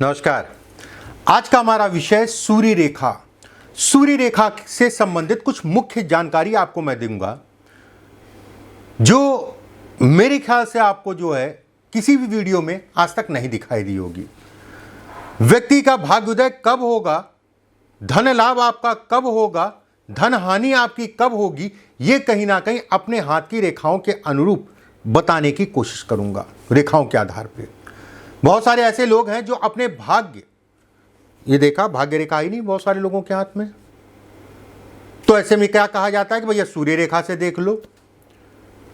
नमस्कार। आज का हमारा विषय सूर्य रेखा। सूर्य रेखा से संबंधित कुछ मुख्य जानकारी आपको मैं दूंगा, जो मेरे ख्याल से आपको जो है किसी भी वीडियो में आज तक नहीं दिखाई दी होगी। व्यक्ति का भाग्योदय कब होगा, धन लाभ आपका कब होगा, धन हानि आपकी कब होगी, ये कहीं ना कहीं अपने हाथ की रेखाओं के अनुरूप बताने की कोशिश करूंगा। रेखाओं के आधार पे बहुत सारे ऐसे लोग हैं जो अपने भाग्य, ये देखा भाग्य रेखा ही नहीं बहुत सारे लोगों के हाथ में, तो ऐसे में क्या कहा जाता है कि भैया सूर्य रेखा से देख लो।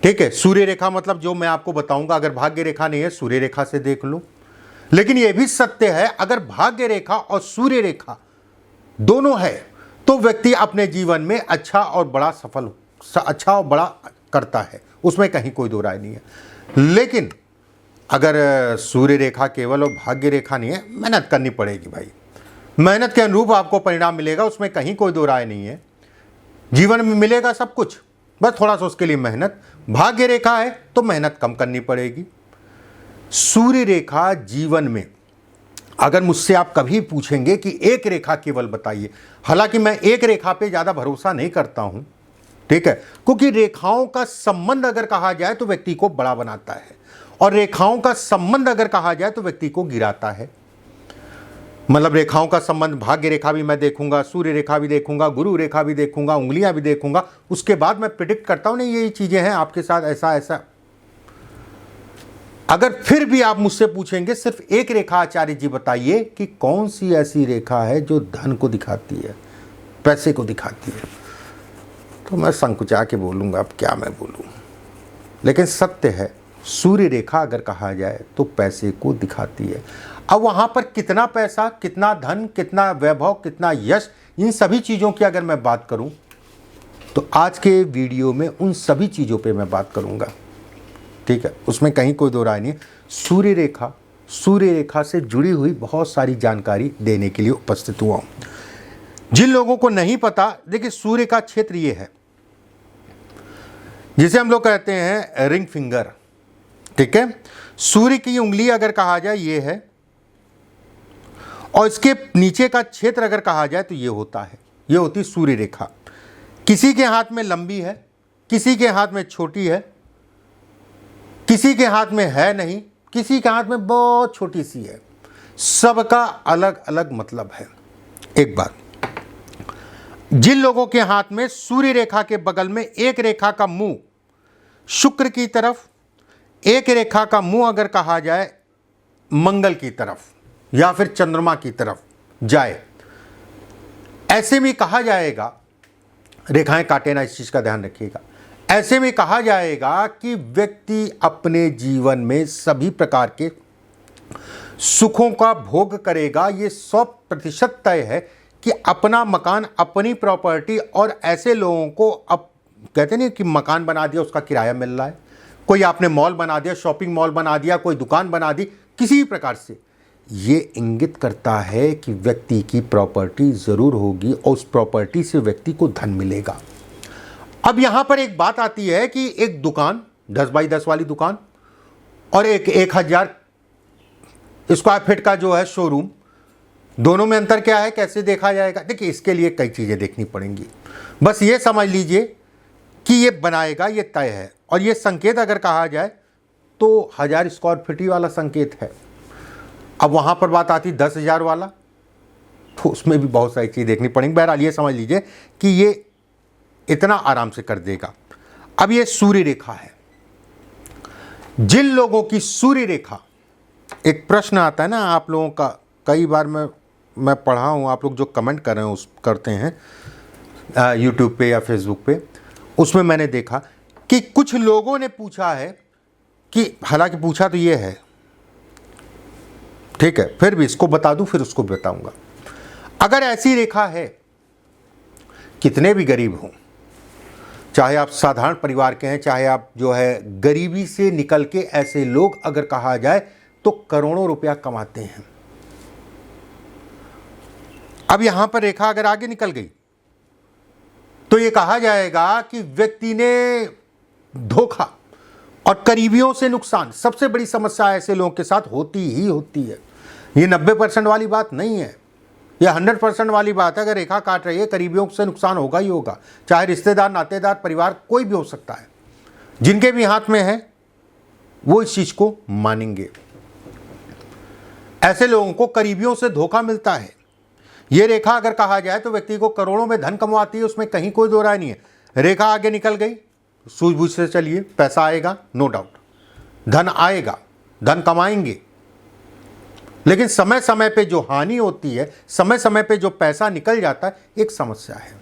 ठीक है, सूर्य रेखा मतलब जो मैं आपको बताऊंगा, अगर भाग्य रेखा नहीं है सूर्य रेखा से देख लो। लेकिन यह भी सत्य है, अगर भाग्य रेखा और सूर्य रेखा दोनों है तो व्यक्ति अपने जीवन में अच्छा और बड़ा करता है, उसमें कहीं कोई दो राय नहीं है। लेकिन अगर सूर्य रेखा केवल और भाग्य रेखा नहीं है, मेहनत करनी पड़ेगी भाई, मेहनत के अनुरूप आपको परिणाम मिलेगा, उसमें कहीं कोई दो राय नहीं है। जीवन में मिलेगा सब कुछ, बस थोड़ा सा उसके लिए मेहनत। भाग्य रेखा है तो मेहनत कम करनी पड़ेगी। सूर्य रेखा जीवन में अगर मुझसे आप कभी पूछेंगे कि एक रेखा केवल बताइए, हालांकि मैं एक रेखा पे ज़्यादा भरोसा नहीं करता हूं, ठीक है, क्योंकि रेखाओं का संबंध अगर कहा जाए तो व्यक्ति को बड़ा बनाता है, और रेखाओं का संबंध अगर कहा जाए तो व्यक्ति को गिराता है। मतलब रेखाओं का संबंध, भाग्य रेखा भी मैं देखूंगा, सूर्य रेखा भी देखूंगा, गुरु रेखा भी देखूंगा, उंगलियां भी देखूंगा, उसके बाद मैं प्रिडिक्ट करता हूं नहीं ये चीजें हैं आपके साथ ऐसा ऐसा। अगर फिर भी आप मुझसे पूछेंगे सिर्फ एक रेखा आचार्य जी बताइए कि कौन सी ऐसी रेखा है जो धन को दिखाती है, पैसे को दिखाती है, तो मैं संकुचा के बोलूंगा अब क्या मैं बोलूं। लेकिन सत्य है, सूर्य रेखा अगर कहा जाए तो पैसे को दिखाती है। अब वहां पर कितना पैसा, कितना धन, कितना वैभव, कितना यश, इन सभी चीजों की अगर मैं बात करूं तो आज के वीडियो में उन सभी चीजों पे मैं बात करूंगा। ठीक है, उसमें कहीं कोई दो राय नहीं। सूर्य रेखा से जुड़ी हुई बहुत सारी जानकारी देने के लिए उपस्थित हुआ हूं। जिन लोगों को नहीं पता, देखिए सूर्य का क्षेत्र ये है जिसे हम लोग कहते हैं रिंग फिंगर। ठीक है, सूर्य की उंगली अगर कहा जाए ये है, और इसके नीचे का क्षेत्र अगर कहा जाए तो ये होता है, ये होती सूर्य रेखा। किसी के हाथ में लंबी है, किसी के हाथ में छोटी है, किसी के हाथ में है नहीं, किसी के हाथ में बहुत छोटी सी है, सबका अलग अलग मतलब है। एक बात, जिन लोगों के हाथ में सूर्य रेखा के बगल में एक रेखा का मुंह शुक्र की तरफ, एक रेखा का मुंह अगर कहा जाए मंगल की तरफ या फिर चंद्रमा की तरफ जाए, ऐसे में कहा जाएगा, रेखाएं काटे ना, इस चीज का ध्यान रखिएगा, ऐसे में कहा जाएगा कि व्यक्ति अपने जीवन में सभी प्रकार के सुखों का भोग करेगा। ये 100% तय है कि अपना मकान, अपनी प्रॉपर्टी, और ऐसे लोगों को अब कहते नहीं कि मकान बना दिया उसका किराया मिल रहा है, कोई आपने मॉल बना दिया, शॉपिंग मॉल बना दिया, कोई दुकान बना दी, किसी भी प्रकार से ये इंगित करता है कि व्यक्ति की प्रॉपर्टी जरूर होगी और उस प्रॉपर्टी से व्यक्ति को धन मिलेगा। अब यहां पर एक बात आती है कि एक दुकान 10 बाई 10 वाली दुकान और एक 1000 स्क्वायर फीट का जो है शोरूम, दोनों में अंतर क्या है, कैसे देखा जाएगा? देखिए इसके लिए कई चीजें देखनी पड़ेंगी। बस ये समझ लीजिए कि ये बनाएगा, ये तय है, और ये संकेत अगर कहा जाए तो 1000 स्क्वायर फीट वाला संकेत है। अब वहां पर बात आती 10,000 वाला, तो उसमें भी बहुत सारी चीज़ देखनी पड़ेंगी। बहरहाल ये समझ लीजिए कि ये इतना आराम से कर देगा। अब ये सूर्य रेखा है। जिन लोगों की सूर्य रेखा, एक प्रश्न आता है ना आप लोगों का, कई बार मैं पढ़ा हूँ, आप लोग जो कमेंट कर रहे हैं उस करते हैं यूट्यूब पे या फेसबुक पे, उसमें मैंने देखा कि कुछ लोगों ने पूछा है कि, हालांकि पूछा तो ये है, ठीक है, फिर भी इसको बता दूं फिर उसको बताऊंगा। अगर ऐसी रेखा है, कितने भी गरीब हों, चाहे आप साधारण परिवार के हैं, चाहे आप जो है गरीबी से निकल के, ऐसे लोग अगर कहा जाए तो करोड़ों रुपया कमाते हैं। अब यहां पर रेखा अगर आगे निकल गई तो यह कहा जाएगा कि व्यक्ति ने धोखा और करीबियों से नुकसान, सबसे बड़ी समस्या ऐसे लोगों के साथ होती ही होती है। ये 90% वाली बात नहीं है, ये 100% वाली बात है। अगर रेखा काट रही है, करीबियों से नुकसान होगा ही होगा, चाहे रिश्तेदार, नातेदार, परिवार, कोई भी हो सकता है। जिनके भी हाथ में है वो इस चीज को मानेंगे। ऐसे लोगों को करीबियों से धोखा मिलता है। ये रेखा अगर कहा जाए तो व्यक्ति को करोड़ों में धन कमवाती है, उसमें कहीं कोई दो राय नहीं है। रेखा आगे निकल गई, सूझबूझ से चलिए, पैसा आएगा, नो डाउट, धन आएगा, धन कमाएंगे। लेकिन समय समय पे जो हानि होती है, समय समय पे जो पैसा निकल जाता है, एक समस्या है।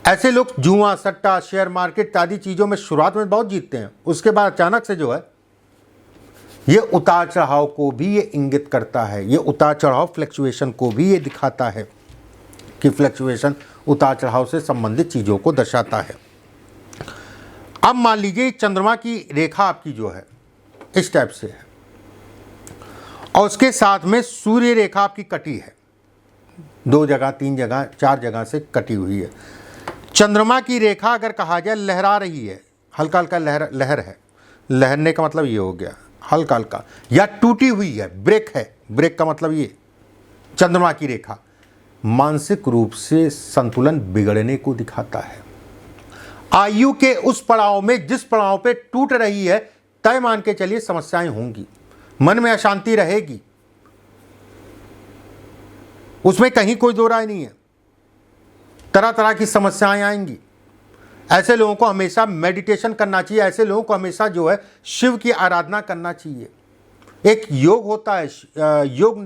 ऐसे लोग जुआ, सट्टा, शेयर मार्केट इत्यादि चीजों में शुरुआत में बहुत जीतते हैं, उसके बाद अचानक से जो है ये उतार चढ़ाव को भी ये इंगित करता है। ये उतार चढ़ाव फ्लक्चुएशन को भी ये दिखाता है कि फ्लक्चुएशन उतार चढ़ाव से संबंधित चीज़ों को दर्शाता है। अब मान लीजिए चंद्रमा की रेखा आपकी जो है इस टाइप से है और उसके साथ में सूर्य रेखा आपकी कटी है, 2 जगह, 3 जगह, 4 जगह से कटी हुई है। चंद्रमा की रेखा अगर कहा जाए लहरा रही है, हल्का हल्का लहर है, लहरने का मतलब ये हो गया हल्का हल्का, या टूटी हुई है, ब्रेक है, ब्रेक का मतलब ये। चंद्रमा की रेखा मानसिक रूप से संतुलन बिगड़ने को दिखाता है। आयु के उस पड़ाव में जिस पड़ाव पे टूट रही है, तय मान के चलिए समस्याएं होंगी, मन में अशांति रहेगी, उसमें कहीं कोई दो राय नहीं है, तरह तरह की समस्याएं आएंगी। ऐसे लोगों को हमेशा मेडिटेशन करना चाहिए, ऐसे लोगों को हमेशा जो है शिव की आराधना करना चाहिए। एक योग होता है योग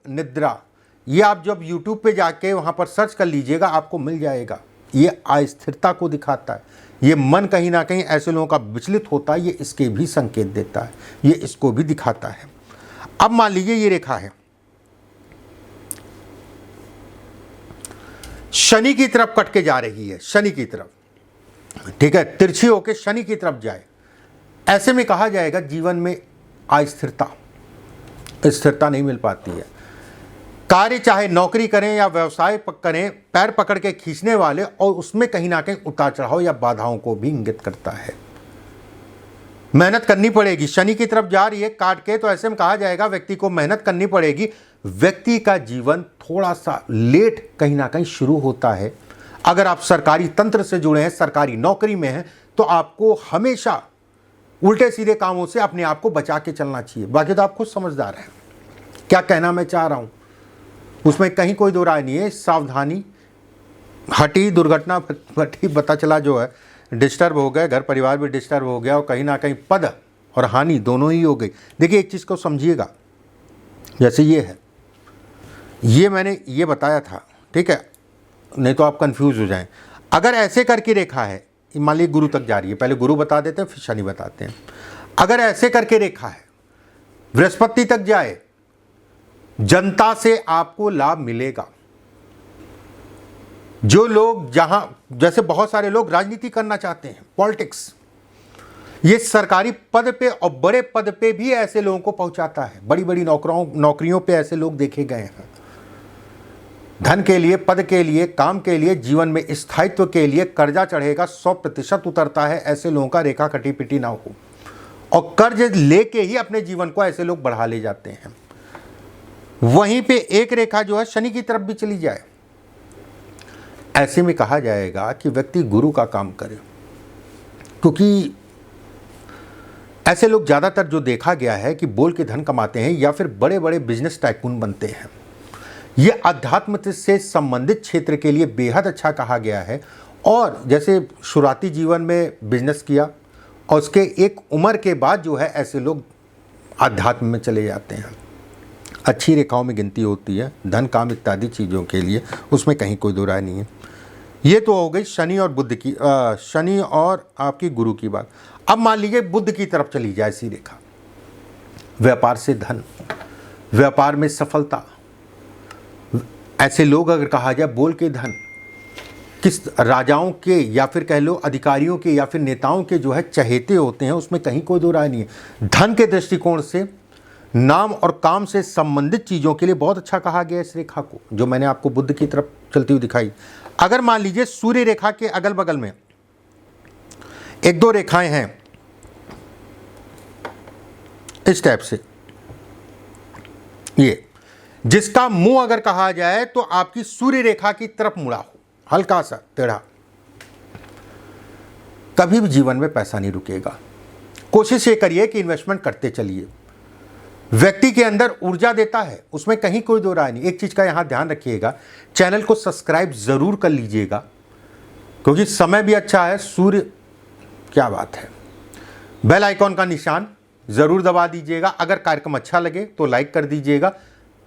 निद्रा, ये आप जब YouTube पे जाके वहाँ पर सर्च कर लीजिएगा, आपको मिल जाएगा। ये अस्थिरता को दिखाता है, ये मन कहीं ना कहीं ऐसे लोगों का विचलित होता है, ये इसके भी संकेत देता है, ये इसको भी दिखाता है। अब मान लीजिए ये रेखा है, शनि की तरफ कट के जा रही है, शनि की तरफ, ठीक है, तिरछी होके शनि की तरफ जाए। ऐसे में कहा जाएगा जीवन में अस्थिरता, स्थिरता नहीं मिल पाती है। कार्य चाहे नौकरी करें या व्यवसाय करें, पैर पकड़ के खींचने वाले, और उसमें कहीं ना कहीं उतार चढ़ाव या बाधाओं को भी इंगित करता है। मेहनत करनी पड़ेगी, शनि की तरफ जा रही है काट के, तो ऐसे में कहा जाएगा व्यक्ति को मेहनत करनी पड़ेगी। व्यक्ति का जीवन थोड़ा सा लेट कहीं ना कहीं शुरू होता है। अगर आप सरकारी तंत्र से जुड़े हैं, सरकारी नौकरी में हैं, तो आपको हमेशा उल्टे सीधे कामों से अपने आप को बचा के चलना चाहिए। बाकी तो आप खुद समझदार हैं क्या कहना मैं चाह रहा हूं, उसमें कहीं कोई दो राय नहीं है। सावधानी हटी, दुर्घटना घटी, पता चला जो है डिस्टर्ब हो गए, घर परिवार भी डिस्टर्ब हो गया और कहीं ना कहीं पद और हानि दोनों ही हो गई। देखिए एक चीज़ को समझिएगा, जैसे ये है, ये मैंने ये बताया था, ठीक है, नहीं तो आप कंफ्यूज हो जाएं। अगर ऐसे करके रेखा है, मान लीजिए गुरु तक जा रही है, पहले गुरु बता देते हैं फिर शनि बताते हैं। अगर ऐसे करके रेखा है बृहस्पति तक जाए, जनता से आपको लाभ मिलेगा। जो लोग जहां, जैसे बहुत सारे लोग राजनीति करना चाहते हैं, पॉलिटिक्स, ये सरकारी पद पे और बड़े पद पे भी ऐसे लोगों को पहुंचाता है। बड़ी बड़ी नौकरियों पे ऐसे लोग देखे गए हैं। धन के लिए, पद के लिए, काम के लिए, जीवन में स्थायित्व के लिए कर्जा चढ़ेगा, 100% उतरता है। ऐसे लोगों का रेखा कटी पिटी ना हो, और कर्ज लेके ही अपने जीवन को ऐसे लोग बढ़ा ले जाते हैं। वहीं पे एक रेखा जो है शनि की तरफ भी चली जाए, ऐसे में कहा जाएगा कि व्यक्ति गुरु का काम करे, क्योंकि ऐसे लोग ज़्यादातर जो देखा गया है कि बोल के धन कमाते हैं या फिर बड़े बड़े बिजनेस टाइकून बनते हैं। ये अध्यात्म से संबंधित क्षेत्र के लिए बेहद अच्छा कहा गया है। और जैसे शुरुआती जीवन में बिजनेस किया और उसके एक उम्र के बाद जो है ऐसे लोग अध्यात्म में चले जाते हैं। अच्छी रेखाओं में गिनती होती है धन, काम इत्यादि चीज़ों के लिए, उसमें कहीं कोई दो राय नहीं है। ये तो हो गई शनि और बुध की, शनि और आपकी गुरु की बात। अब मान लीजिए बुध की तरफ चली जाए ऐसी रेखा, व्यापार से धन, व्यापार में सफलता। ऐसे लोग अगर कहा जाए बोल के धन, किस राजाओं के या फिर कह लो अधिकारियों के या फिर नेताओं के जो है चहेते होते हैं, उसमें कहीं कोई दो राय नहीं है। धन के दृष्टिकोण से, नाम और काम से संबंधित चीज़ों के लिए बहुत अच्छा कहा गया इस रेखा को, जो मैंने आपको बुध की तरफ चलती हुई दिखाई। अगर मान लीजिए सूर्य रेखा के अगल बगल में एक दो रेखाएं हैं इस टाइप से, ये जिसका मुंह अगर कहा जाए तो आपकी सूर्य रेखा की तरफ मुड़ा हो, हल्का सा टेढ़ा, कभी भी जीवन में पैसा नहीं रुकेगा। कोशिश ये करिए कि इन्वेस्टमेंट करते चलिए। व्यक्ति के अंदर ऊर्जा देता है, उसमें कहीं कोई दो राय नहीं। एक चीज का यहां ध्यान रखिएगा, चैनल को सब्सक्राइब जरूर कर लीजिएगा, क्योंकि समय भी अच्छा है। सूर्य, क्या बात है। बेल आइकॉन का निशान जरूर दबा दीजिएगा। अगर कार्यक्रम अच्छा लगे तो लाइक कर दीजिएगा।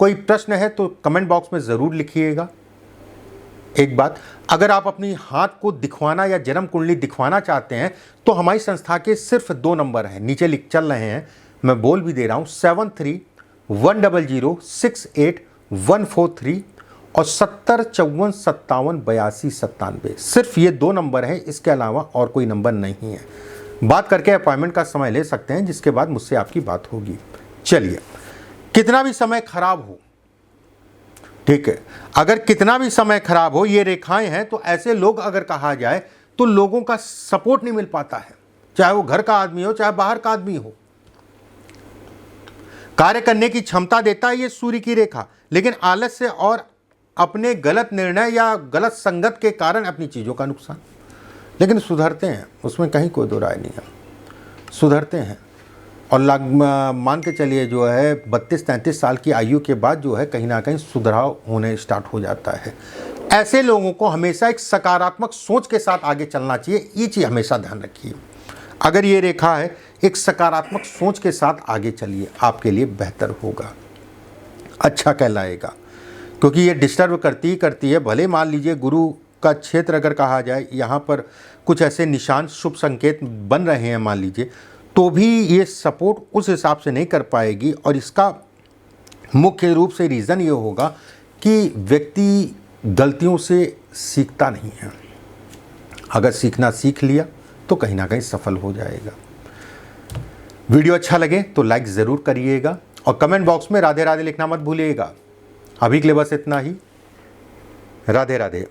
कोई प्रश्न है तो कमेंट बॉक्स में जरूर लिखिएगा। एक बात, अगर आप अपनी हाथ को दिखवाना या जन्म कुंडली दिखवाना चाहते हैं तो हमारी संस्था के सिर्फ 2 नंबर हैं, नीचे लिख चल रहे हैं, मैं बोल भी दे रहा हूं, 7310081143 और 7054578297। सिर्फ ये 2 नंबर हैं, इसके अलावा और कोई नंबर नहीं है। बात करके अपॉइंटमेंट का समय ले सकते हैं, जिसके बाद मुझसे आपकी बात होगी। चलिए, कितना भी समय खराब हो, ठीक है, अगर कितना भी समय खराब हो, ये रेखाएं हैं, तो ऐसे लोग अगर कहा जाए तो लोगों का सपोर्ट नहीं मिल पाता है, चाहे वो घर का आदमी हो चाहे बाहर का आदमी हो। कार्य करने की क्षमता देता है ये सूर्य की रेखा, लेकिन आलस्य और अपने गलत निर्णय या गलत संगत के कारण अपनी चीजों का नुकसान। लेकिन सुधरते हैं, उसमें कहीं कोई दो राय नहीं है, सुधरते हैं। और मान के चलिए जो है 32-33 साल की आयु के बाद जो है कहीं ना कहीं सुधराव होने स्टार्ट हो जाता है। ऐसे लोगों को हमेशा एक सकारात्मक सोच के साथ आगे चलना चाहिए, ये चीज़ हमेशा ध्यान रखिए। अगर ये रेखा है, एक सकारात्मक सोच के साथ आगे चलिए, आपके लिए बेहतर होगा, अच्छा कहलाएगा। क्योंकि ये डिस्टर्ब करती है। भले मान लीजिए गुरु का क्षेत्र अगर कहा जाए, यहाँ पर कुछ ऐसे निशान शुभ संकेत बन रहे हैं मान लीजिए, तो भी ये सपोर्ट उस हिसाब से नहीं कर पाएगी। और इसका मुख्य रूप से रीज़न ये होगा कि व्यक्ति गलतियों से सीखता नहीं है। अगर सीखना सीख लिया तो कहीं ना कहीं सफल हो जाएगा। वीडियो अच्छा लगे तो लाइक ज़रूर करिएगा और कमेंट बॉक्स में राधे राधे लिखना मत भूलिएगा। अभी के लिए बस इतना ही। राधे राधे।